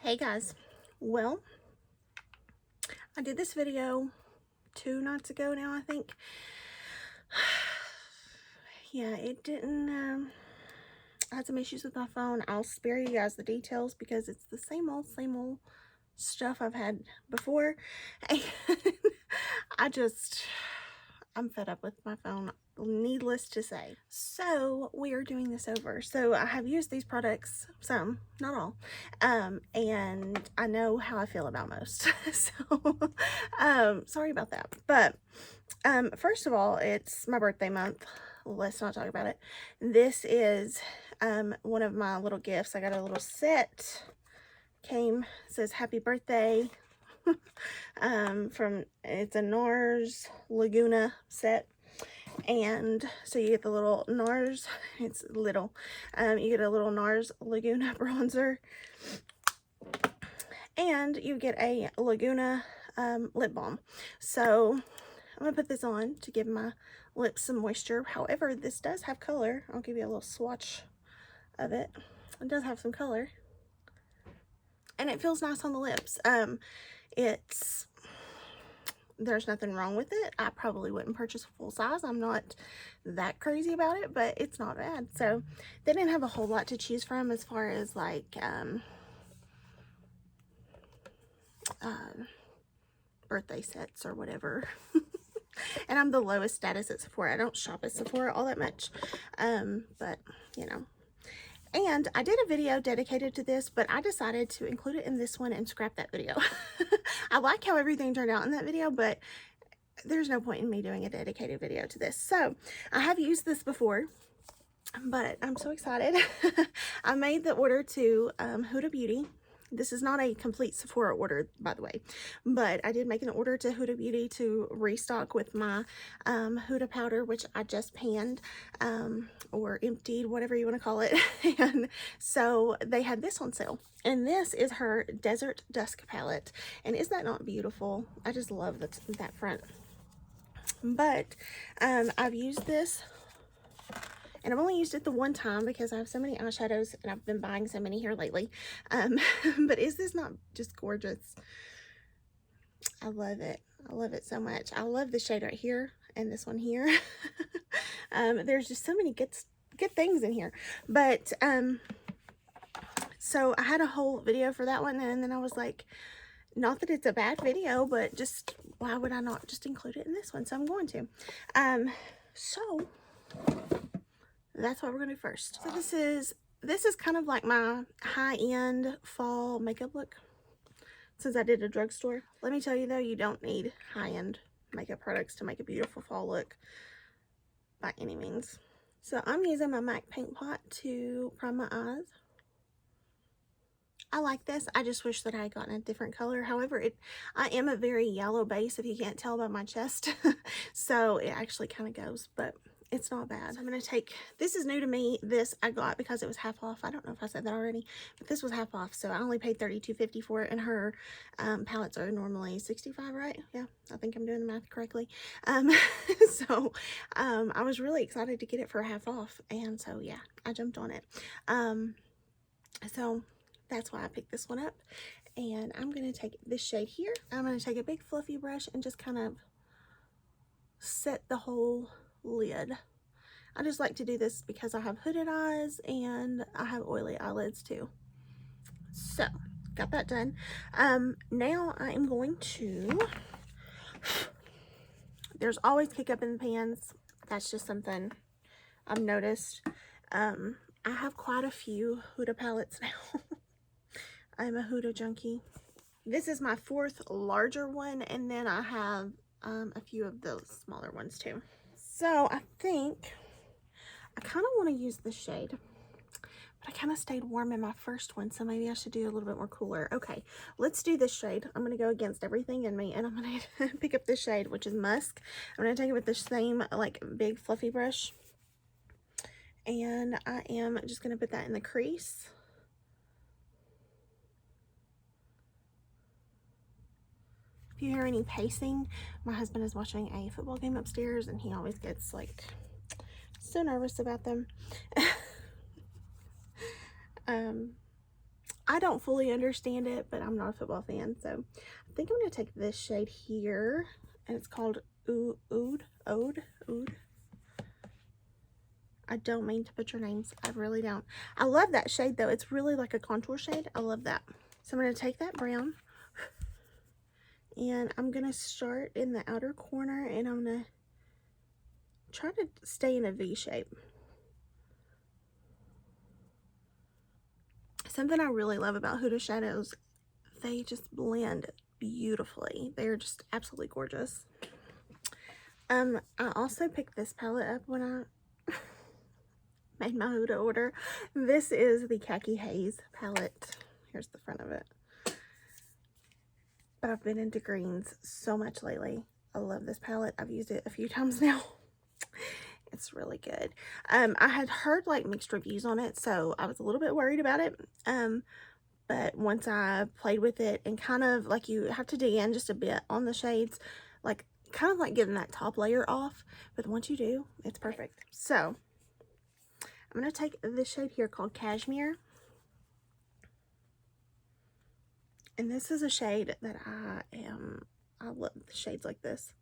Hey guys, well, I did this video 2 nights ago now, I think. Yeah, it didn't, I had some issues with my phone. I'll spare you guys the details because it's the same old stuff I've had before. And I'm fed up with my phone, needless to say. So we are doing this over. So I have used these products, some, not all, and I know how I feel about most. So sorry about that. But first of all, it's my birthday month. Let's not talk about it. This is one of my little gifts. I got a little set. Says happy birthday. It's a NARS Laguna set, and so you get the little NARS, it's little, you get a little NARS Laguna bronzer, and you get a Laguna lip balm. So I'm gonna put this on to give my lips some moisture. However, this does have color. I'll give you a little swatch of it. It does have some color, and it feels nice on the lips. There's nothing wrong with it. I probably wouldn't purchase a full size. I'm not that crazy about it, but it's not bad. So they didn't have a whole lot to choose from as far as like birthday sets or whatever. And I'm the lowest status at Sephora. I don't shop at Sephora all that much, but you know. And I did a video dedicated to this, but I decided to include it in this one and scrap that video. I like how everything turned out in that video, but there's no point in me doing a dedicated video to this. So I have used this before, but I'm so excited. I made the order to Huda Beauty. This is not a complete Sephora order, by the way, but I did make an order to Huda Beauty to restock with my Huda powder, which I just panned or emptied, whatever you want to call it. And so they had this on sale, and this is her Desert Dusk palette, and is that not beautiful? I just love that front. But I've used this, and I've only used it the one time because I have so many eyeshadows and I've been buying so many here lately. But is this not just gorgeous? I love it. I love it so much. I love the shade right here and this one here. There's just so many good things in here. But so I had a whole video for that one, and then I was like, not that it's a bad video, but just why would I not just include it in this one? So I'm going to. So that's what we're gonna do first. So this is kind of like my high-end fall makeup look, since I did a drugstore. Let me tell you though, you don't need high-end makeup products to make a beautiful fall look by any means. So I'm using my MAC paint pot to prime my eyes. I like this. I just wish that I had gotten a different color. However, I am a very yellow base, if you can't tell by my chest. So it actually kind of goes, but it's not bad. So I'm going to take, this is new to me. This I got because it was half off. I don't know if I said that already, but this was half off. So I only paid $32.50 for it, and her palettes are normally $65, right? Yeah, I think I'm doing the math correctly. So I was really excited to get it for half off, and so yeah, I jumped on it. So that's why I picked this one up, and I'm going to take this shade here. I'm going to take a big fluffy brush and just kind of set the whole lid. I just like to do this because I have hooded eyes and I have oily eyelids too. So got that done. Now I am going to, there's always kick up in the pans. That's just something I've noticed. I have quite a few Huda palettes now. I'm a Huda junkie. This is my 4th larger one, and then I have a few of those smaller ones too. So I think I kind of want to use this shade, but I kind of stayed warm in my first one, so maybe I should do a little bit more cooler. Okay, let's do this shade. I'm going to go against everything in me, and I'm going to pick up this shade, which is Musk. I'm going to take it with the same like big fluffy brush, and I am just going to put that in the crease. If you hear any pacing, my husband is watching a football game upstairs, and he always gets like so nervous about them. I don't fully understand it, but I'm not a football fan. So I think I'm going to take this shade here, and it's called Oud. I don't mean to butcher names. I really don't. I love that shade though. It's really like a contour shade. I love that. So I'm going to take that brown, and I'm going to start in the outer corner, and I'm going to try to stay in a V shape. Something I really love about Huda shadows, they just blend beautifully. They're just absolutely gorgeous. I also picked this palette up when I made my Huda order. This is the Khaki Haze palette. Here's the front of it. But I've been into greens so much lately. I love this palette. I've used it a few times now. It's really good. I had heard like mixed reviews on it, so I was a little bit worried about it. But once I played with it and kind of like, you have to dig in just a bit on the shades, like kind of like getting that top layer off. But once you do, it's perfect. So I'm going to take this shade here called Cashmere. And this is a shade that I love shades like this.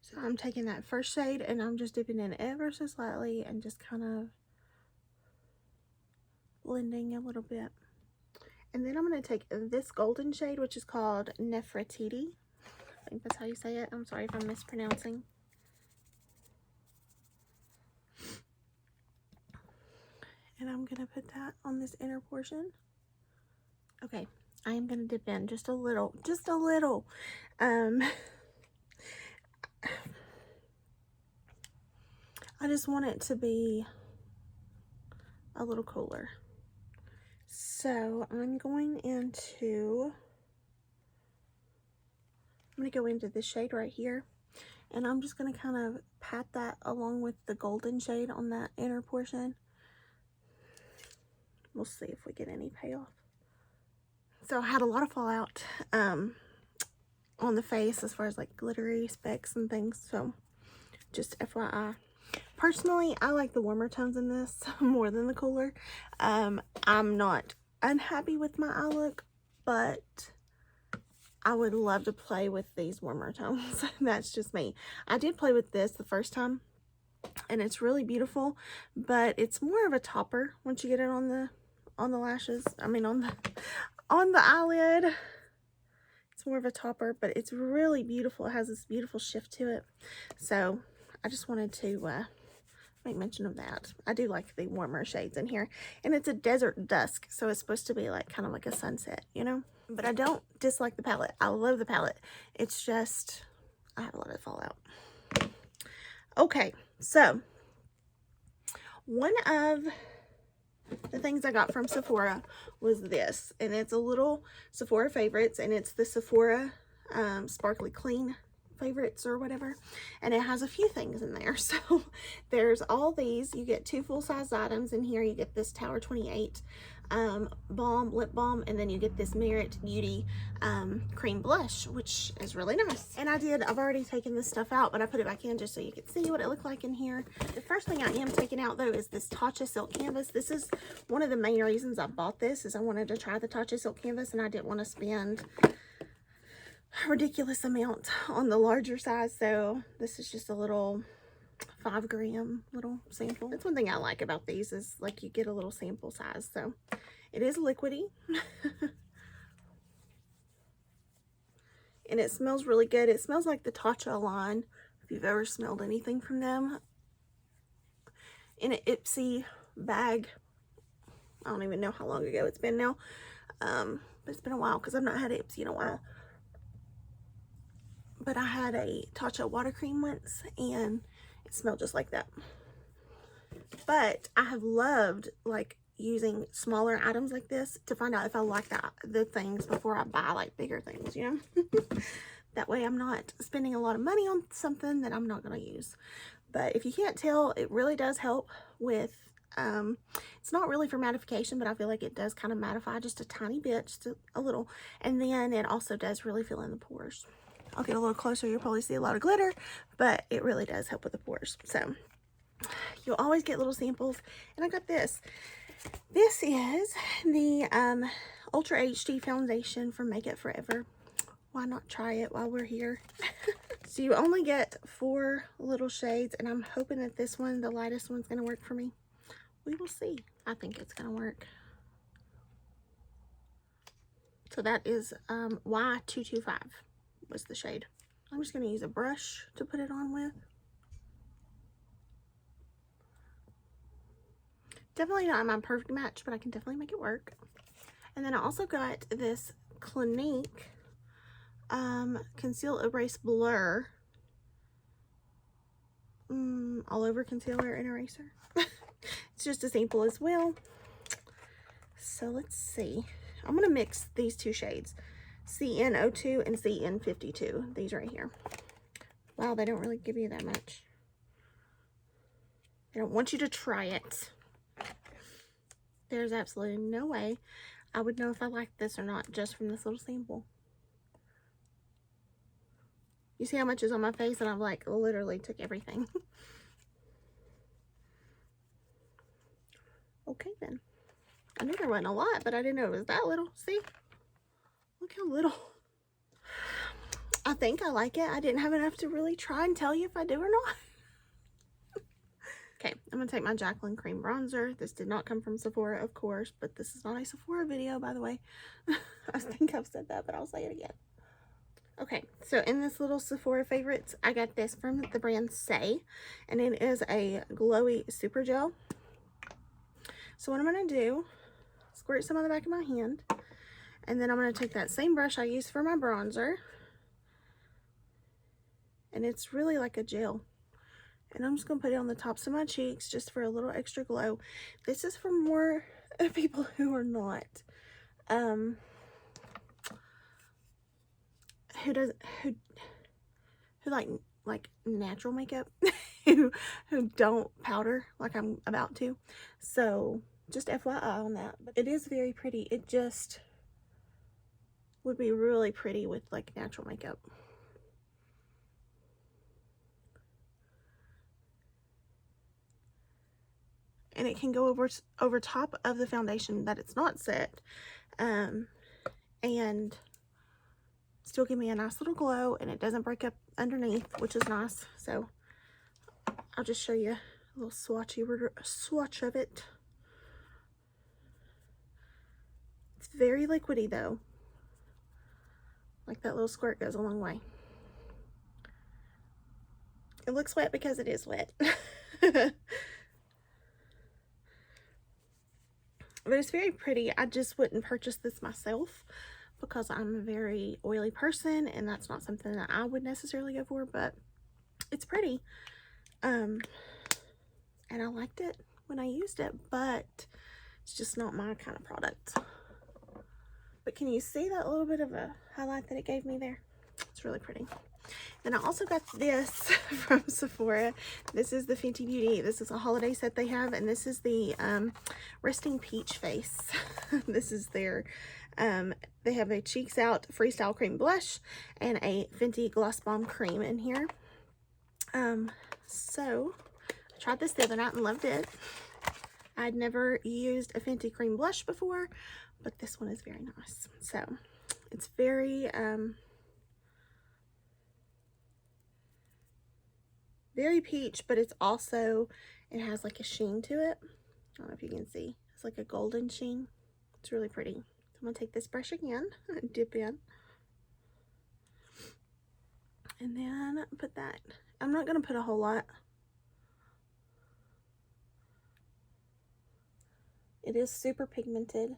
So I'm taking that first shade and I'm just dipping in ever so slightly and just kind of blending a little bit. And then I'm going to take this golden shade, which is called Nefertiti. I think that's how you say it. I'm sorry if I'm mispronouncing. And I'm going to put that on this inner portion. Okay, I am going to dip in just a little. I just want it to be a little cooler. So I'm going to go into this shade right here, and I'm just going to kind of pat that along with the golden shade on that inner portion. We'll see if we get any payoff. So I had a lot of fallout on the face as far as like glittery specks and things, so just FYI. Personally, I like the warmer tones in this more than the cooler. I'm not unhappy with my eye look, but I would love to play with these warmer tones. That's just me. I did play with this the first time, and it's really beautiful, but it's more of a topper once you get it on the lashes. I mean on the eyelid. It's more of a topper, but it's really beautiful. It has this beautiful shift to it. So I just wanted to make mention of that. I do like the warmer shades in here, and it's a desert dusk, so it's supposed to be like kind of like a sunset, you know. But I don't dislike the palette. I love the palette. It's just I have a lot of fallout. Okay, so one of the things I got from Sephora was this, and it's a little Sephora favorites, and it's the Sephora Sparkly Clean favorites or whatever, and it has a few things in there. So there's all these. You get 2 full-size items in here. You get this Tower 28 lip balm, and then you get this Merit Beauty cream blush, which is really nice. And I've already taken this stuff out, but I put it back in just so you can see what it looked like in here. The first thing I am taking out though is this Tatcha silk canvas. This is one of the main reasons I bought this, is I wanted to try the Tatcha silk canvas, and I didn't want to spend a ridiculous amount on the larger size. So this is just a little 5-gram little sample. That's one thing I like about these, is like you get a little sample size. So it is liquidy and it smells really good. It smells like the Tatcha line, if you've ever smelled anything from them, in an Ipsy bag. I don't even know how long ago it's been now, but it's been a while because I've not had Ipsy in a while. But I had a Tatcha water cream once, and it smelled just like that. But I have loved like using smaller items like this to find out if I like the things before I buy like bigger things, you know. That way I'm not spending a lot of money on something that I'm not going to use. But if you can't tell, it really does help with it's not really for mattification, but I feel like it does kind of mattify just a tiny bit, just a little, and then it also does really fill in the pores. I'll get a little closer, you'll probably see a lot of glitter, but it really does help with the pores. So you'll always get little samples. And I got this. This is the Ultra HD foundation from Make It Forever. Why not try it while we're here? So you only get 4 little shades, and I'm hoping that this one, the lightest one's going to work for me. We will see. I think it's going to work. So that is Y225 was the shade. I'm just going to use a brush to put it on with. Definitely not my perfect match, but I can definitely make it work. And then I also got this Clinique Conceal Erase Blur all over concealer and eraser. It's just as simple as well. So let's see. I'm going to mix these 2 shades, CN02 and CN52, these right here. Wow, they don't really give you that much. I don't want you to try it. There's absolutely no way I would know if I like this or not just from this little sample. You see how much is on my face, and I've like literally took everything. Okay then. I knew there wasn't a lot, but I didn't know it was that little. See? Look how little. I think I like it. I didn't have enough to really try and tell you if I do or not. Okay, I'm going to take my Jaclyn Cream Bronzer. This did not come from Sephora, of course, but this is not a Sephora video, by the way. I think I've said that, but I'll say it again. Okay, so in this little Sephora favorites, I got this from the brand Say, and it is a glowy super gel. So what I'm going to do, squirt some on the back of my hand, and then I'm going to take that same brush I used for my bronzer, and it's really like a gel. And I'm just going to put it on the tops of my cheeks just for a little extra glow. This is for more people who are not, who like natural makeup, who don't powder like I'm about to. So just FYI on that. But it is very pretty. It just would be really pretty with like natural makeup. And it can go over top of the foundation that it's not set, and still give me a nice little glow, and it doesn't break up underneath, which is nice. So I'll just show you a little swatch of it. It's very liquidy though. Like that little squirt goes a long way. It looks wet because it is wet. But it's very pretty. I just wouldn't purchase this myself because I'm a very oily person, and that's not something that I would necessarily go for, but it's pretty. And I liked it when I used it, but it's just not my kind of product. But can you see that little bit of a highlight that it gave me there? It's really pretty. Then I also got this from Sephora. This is the Fenty Beauty. This is a holiday set they have, and this is the Resting Peach Face. This is their, they have a Cheeks Out Freestyle Cream Blush and a Fenty Gloss Bomb Cream in here. So I tried this the other night and loved it. I'd never used a Fenty cream blush before, but this one is very nice. So it's very, very peach, but it's also, it has like a sheen to it. I don't know if you can see. It's like a golden sheen. It's really pretty. So I'm going to take this brush again and dip in. And then put that. I'm not going to put a whole lot. It is super pigmented,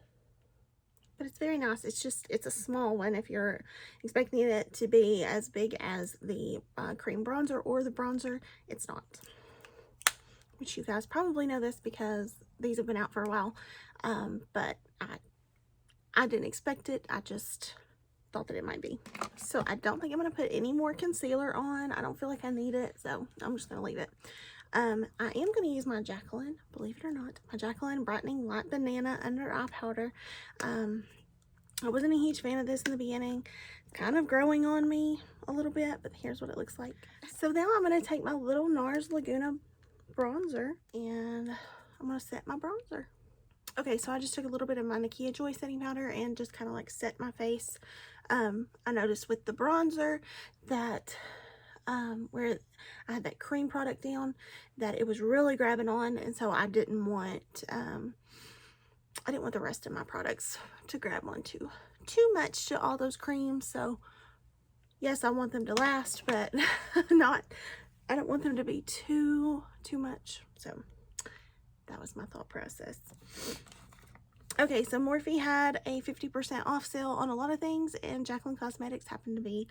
but it's very nice. It's just, it's a small one if you're expecting it to be as big as the cream bronzer or the bronzer. It's not. Which you guys probably know this because these have been out for a while. But I didn't expect it. I just thought that it might be. So I don't think I'm going to put any more concealer on. I don't feel like I need it, so I'm just going to leave it. I am going to use my Jaclyn, believe it or not, my Jaclyn Brightening Light Banana Under Eye Powder. I wasn't a huge fan of this in the beginning. It's kind of growing on me a little bit, but here's what it looks like. So now I'm going to take my little NARS Laguna bronzer, and I'm going to set my bronzer. Okay, so I just took a little bit of my Nakia Joy setting powder and just kind of like set my face. I noticed with the bronzer that where I had that cream product down, that it was really grabbing on, and so I didn't want the rest of my products to grab on too much to all those creams. So yes, I want them to last, but I don't want them to be too much. So that was my thought process. Okay, so Morphe had a 50% off sale on a lot of things, and Jaclyn Cosmetics happened to be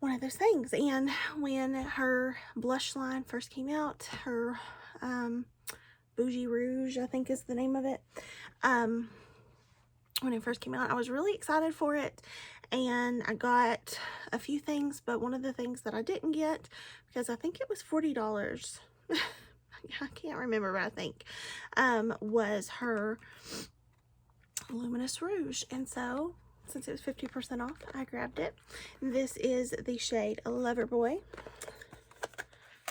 one of those things. And when her blush line first came out, her Bougie Rouge, I think is the name of it, when it first came out, I was really excited for it, and I got a few things, but one of the things that I didn't get, because I think it was $40, I can't remember, but I think, was her Luminous Rouge. And so since it was 50% off, I grabbed it. This is the shade Loverboy.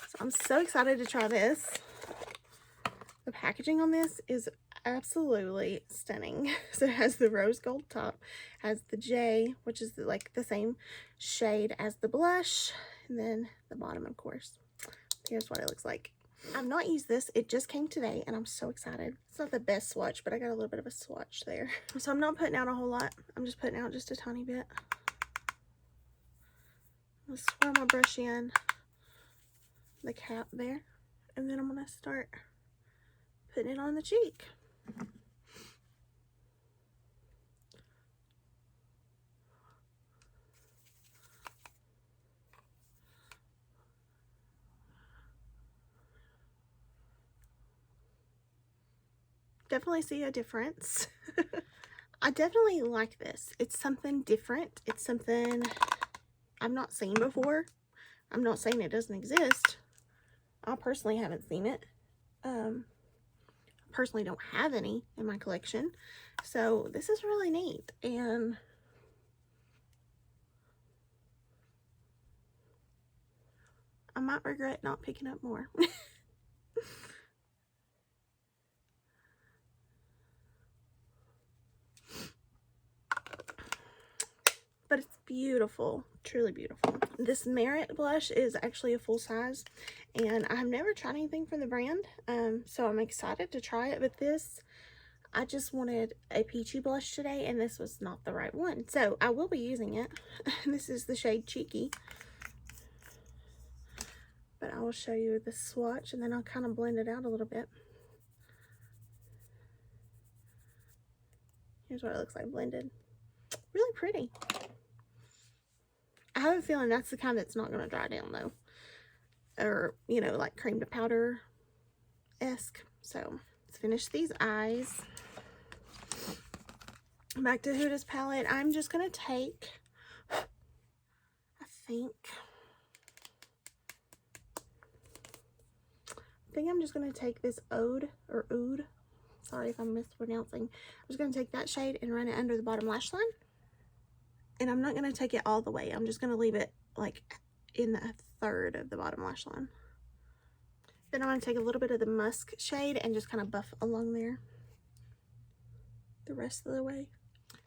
So I'm so excited to try this. The packaging on this is absolutely stunning. So it has the rose gold top, has the J, which is like the same shade as the blush, and then the bottom, of course. Here's what it looks like. I've not used this. It just came today, and I'm so excited. It's not the best swatch, but I got a little bit of a swatch there. So I'm not putting out a whole lot. I'm just putting out just a tiny bit. I'll swirl my brush in the cap there, and then I'm going to start putting it on the cheek. Definitely see a difference. I definitely like this. It's something different. It's something I've not seen before. I'm not saying it doesn't exist. I personally haven't seen it. I personally don't have any in my collection. So this is really neat. And I might regret not picking up more. But it's beautiful, truly beautiful. This Merit blush is actually a full size, and I've never tried anything from the brand, so I'm excited to try it. But this, I just wanted a peachy blush today, and this was not the right one, so I will be using it. This is the shade Cheeky, but I will show you the swatch, and then I'll kind of blend it out a little bit. Here's what it looks like blended. Really pretty. I have a feeling that's the kind that's not going to dry down though, or you know, like cream to powder-esque. So let's finish these eyes. Back to Huda's palette. I'm just going to take, I think I'm just going to take this Oud, sorry if I'm mispronouncing. I'm just going to take that shade and run it under the bottom lash line. And I'm not going to take it all the way. I'm just going to leave it like in a third of the bottom lash line. Then I'm going to take a little bit of the Musk shade and just kind of buff along there the rest of the way.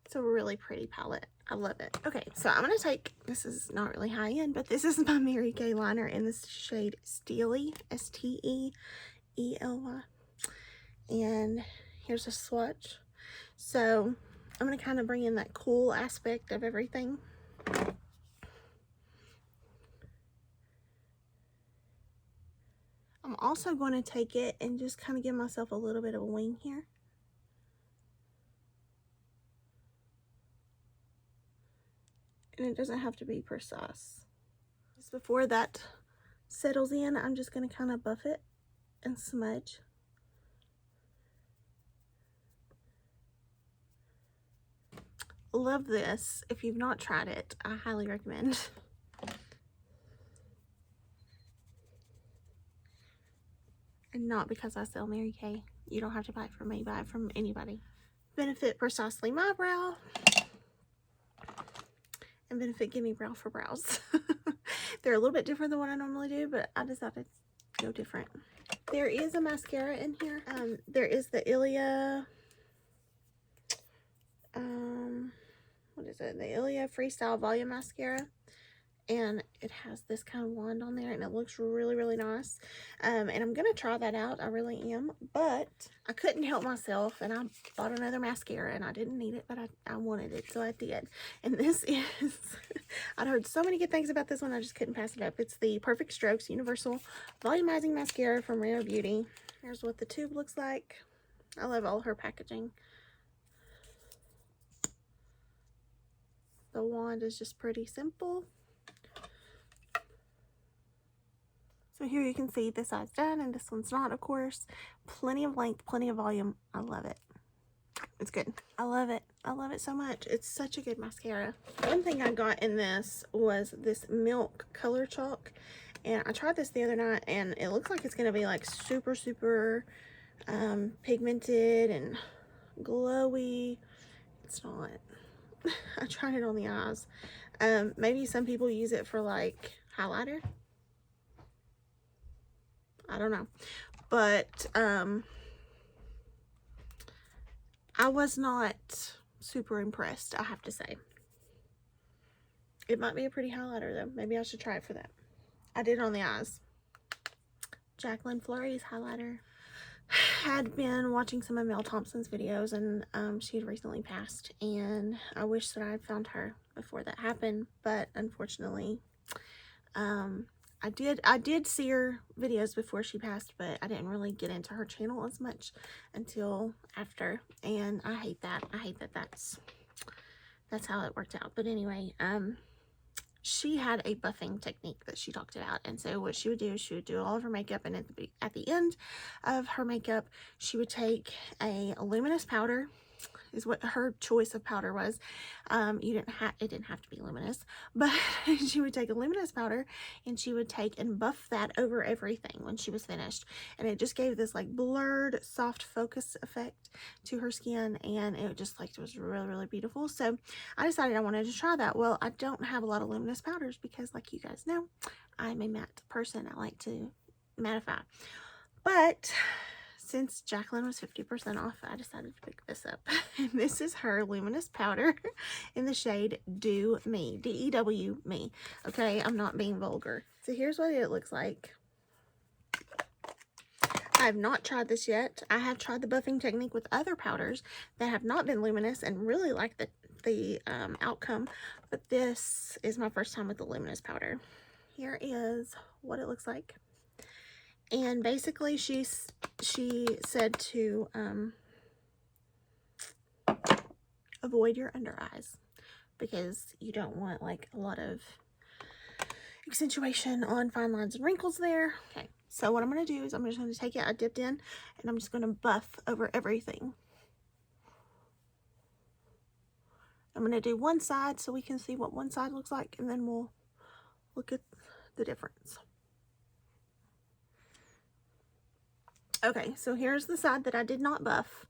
It's a really pretty palette. I love it. Okay, so I'm going to take, this is not really high end, but this is my Mary Kay liner in this shade Steely, S-T-E-E-L-Y. And here's a swatch. So I'm going to kind of bring in that cool aspect of everything. I'm also going to take it and just kind of give myself a little bit of a wing here. And it doesn't have to be precise. Just before that settles in, I'm just going to kind of buff it and smudge. Love this. If you've not tried it, I highly recommend. And not because I sell Mary Kay. You don't have to buy it from me, buy it from anybody. Benefit Precisely My Brow. And Benefit Gimme Brow for brows. They're a little bit different than what I normally do, but I decided to go different. There is a mascara in here. There is the Ilia what is it? The Ilia Freestyle Volume Mascara. And it has this kind of wand on there, and it looks really, really nice. And I'm going to try that out. I really am. But I couldn't help myself, and I bought another mascara, and I didn't need it, but I wanted it, so I did. And this is, I'd heard so many good things about this one, I just couldn't pass it up. It's the Perfect Strokes Universal Volumizing Mascara from Rare Beauty. Here's what the tube looks like. I love all her packaging. The wand is just pretty simple. So here you can see this side's done and this one's not, of course. Plenty of length, plenty of volume. I love it. It's good. I love it. I love it so much. It's such a good mascara. One thing I got in this was this Milk Color Chalk. And I tried this the other night, and it looks like it's going to be like super, super pigmented and glowy. It's not. I tried it on the eyes. Maybe some people use it for like highlighter. I don't know, but I was not super impressed, I have to say. It might be a pretty highlighter though. Maybe I should try it for that. I did it on the eyes. Jacqueline Fleury's highlighter. Had been watching some of Mel Thompson's videos, and she had recently passed, and I wish that I had found her before that happened, but unfortunately, I did see her videos before she passed, but I didn't really get into her channel as much until after, and I hate that. I hate that that's how it worked out. But anyway, she had a buffing technique that she talked about, and so what she would do is she would do all of her makeup, and at the end of her makeup, she would take a luminous powder, is what her choice of powder was. It didn't have to be luminous, but she would take a luminous powder and she would take and buff that over everything when she was finished, and it just gave this like blurred soft focus effect to her skin, and it just like, it was really, really beautiful. So I decided I wanted to try that. Well, I don't have a lot of luminous powders because, like you guys know, I'm a matte person. I like to mattify, but since Jacqueline was 50% off, I decided to pick this up. And this is her luminous powder in the shade Do Me, D-E-W Me. Okay, I'm not being vulgar. So here's what it looks like. I have not tried this yet. I have tried the buffing technique with other powders that have not been luminous and really like the outcome, but this is my first time with the luminous powder. Here is what it looks like. And basically she said to avoid your under eyes because you don't want like a lot of accentuation on fine lines and wrinkles there. Okay, so what I'm going to do is I'm just going to take it, I dipped in, and I'm just going to buff over everything. I'm going to do one side so we can see what one side looks like, and then we'll look at the difference. Okay, so here's the side that I did not buff.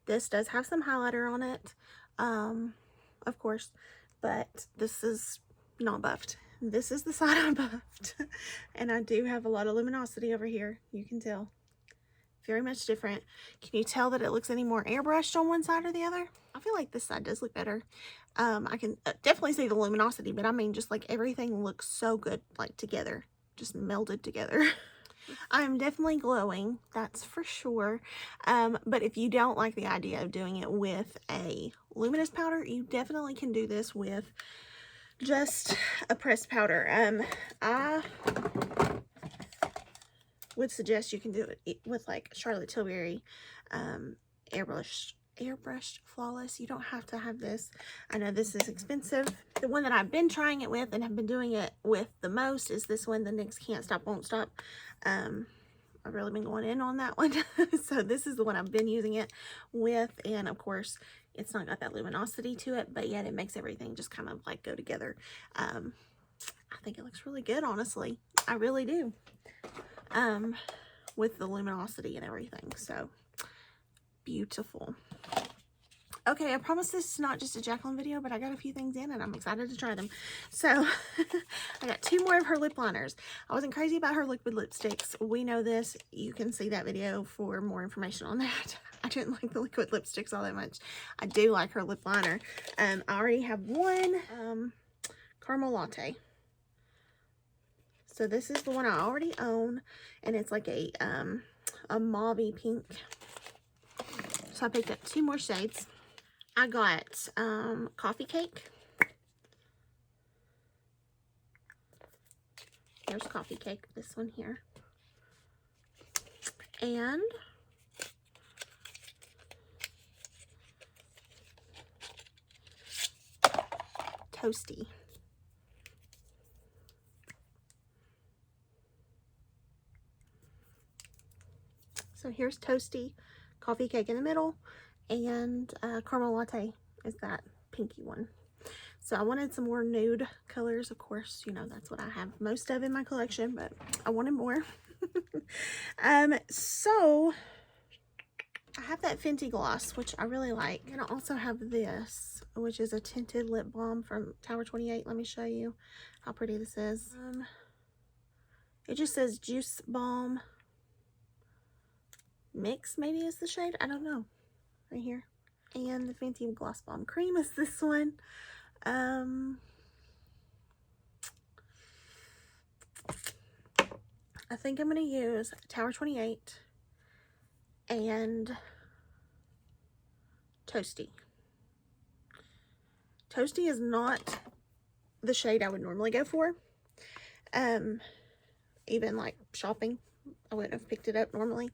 This does have some highlighter on it, of course, but this is not buffed. This is the side I buffed, and I do have a lot of luminosity over here. You can tell. Very much different. Can you tell that it looks any more airbrushed on one side or the other? I feel like this side does look better. I can definitely see the luminosity, but I mean, just like everything looks so good, like together, just melded together. I'm definitely glowing, that's for sure. But if you don't like the idea of doing it with a luminous powder, you definitely can do this with just a pressed powder. I would suggest you can do it with like Charlotte Tilbury airbrushed flawless. You don't have to have this. I know this is expensive. The one that I've been trying it with and have been doing it with the most is this one, the NYX Can't Stop Won't Stop. I've really been going in on that one. So this is the one I've been using it with, and of course it's not got that luminosity to it, but yet it makes everything just kind of like go together. I think it looks really good, honestly. I really do. With the luminosity and everything. So beautiful. Okay, I promise this is not just a Jacqueline video, but I got a few things in and I'm excited to try them. So, I got 2 more of her lip liners. I wasn't crazy about her liquid lipsticks. We know this. You can see that video for more information on that. I didn't like the liquid lipsticks all that much. I do like her lip liner. I already have one caramel latte. So this is the one I already own, and it's like a mauve-y pink. So I picked up 2 more shades. I got coffee cake. There's coffee cake, this one here. And toasty. So here's toasty, coffee cake in the middle, and caramel latte is that pinky one. So I wanted some more nude colors. Of course, you know, that's what I have most of in my collection, but I wanted more. So I have that Fenty gloss, which I really like. And I also have this, which is a tinted lip balm from Tower 28. Let me show you how pretty this is. It just says Juice Balm Mix, maybe is the shade. I don't know. Right here. And the Fenty Gloss Balm Cream is this one. I think I'm going to use Tower 28 and Toasty. Toasty is not the shade I would normally go for. Even like shopping, I wouldn't have picked it up normally.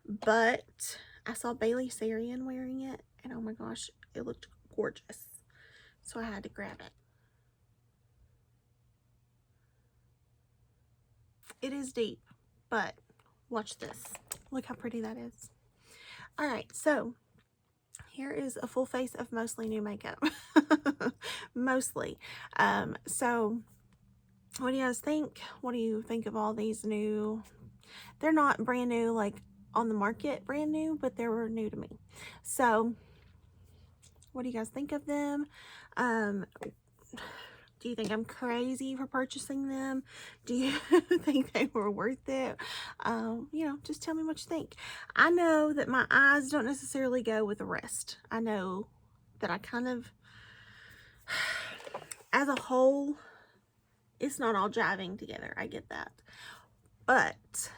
But I saw Bailey Sarian wearing it, and oh my gosh, it looked gorgeous. So I had to grab it. It is deep, but watch this. Look how pretty that is. Alright, so here is a full face of mostly new makeup. Mostly. So what do you guys think? What do you think of all these new? They're not brand new, like on the market brand new, but they were new to me. So what do you guys think of them? Do you think I'm crazy for purchasing them? Do you think they were worth it? You know, just tell me what you think. I know that my eyes don't necessarily go with the rest. I know that I kind of, as a whole, it's not all jiving together. I get that. But,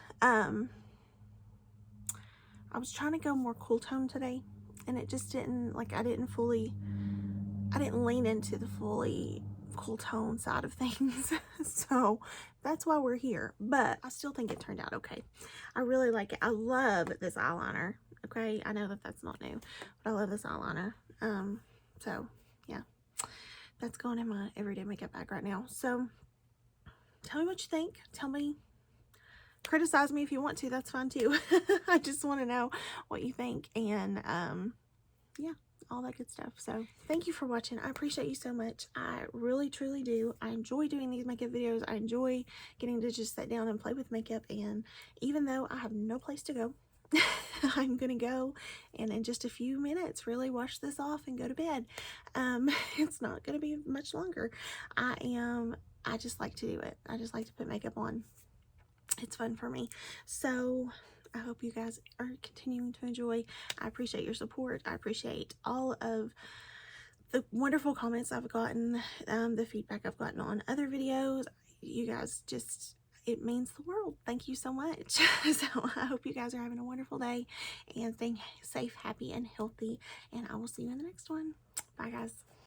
I was trying to go more cool tone today, and it just didn't, like, I didn't lean into the fully cool tone side of things. So that's why we're here, but I still think it turned out okay. I really like it. I love this eyeliner. Okay, I know that that's not new, but I love this eyeliner. So yeah, that's going in my everyday makeup bag right now. So tell me what you think. Tell me, criticize me if you want to, that's fine too. I just want to know what you think, and yeah, all that good stuff. So thank you for watching. I appreciate you so much. I really truly do. I enjoy doing these makeup videos. I enjoy getting to just sit down and play with makeup, and even though I have no place to go, I'm gonna go and in just a few minutes really wash this off and go to bed. It's not gonna be much longer. I just like to do it. I just like to put makeup on. It's fun for me. So I hope you guys are continuing to enjoy. I appreciate your support. I appreciate all of the wonderful comments I've gotten, the feedback I've gotten on other videos. You guys just, it means the world. Thank you so much. So I hope you guys are having a wonderful day and staying safe, happy, and healthy. And I will see you in the next one. Bye, guys.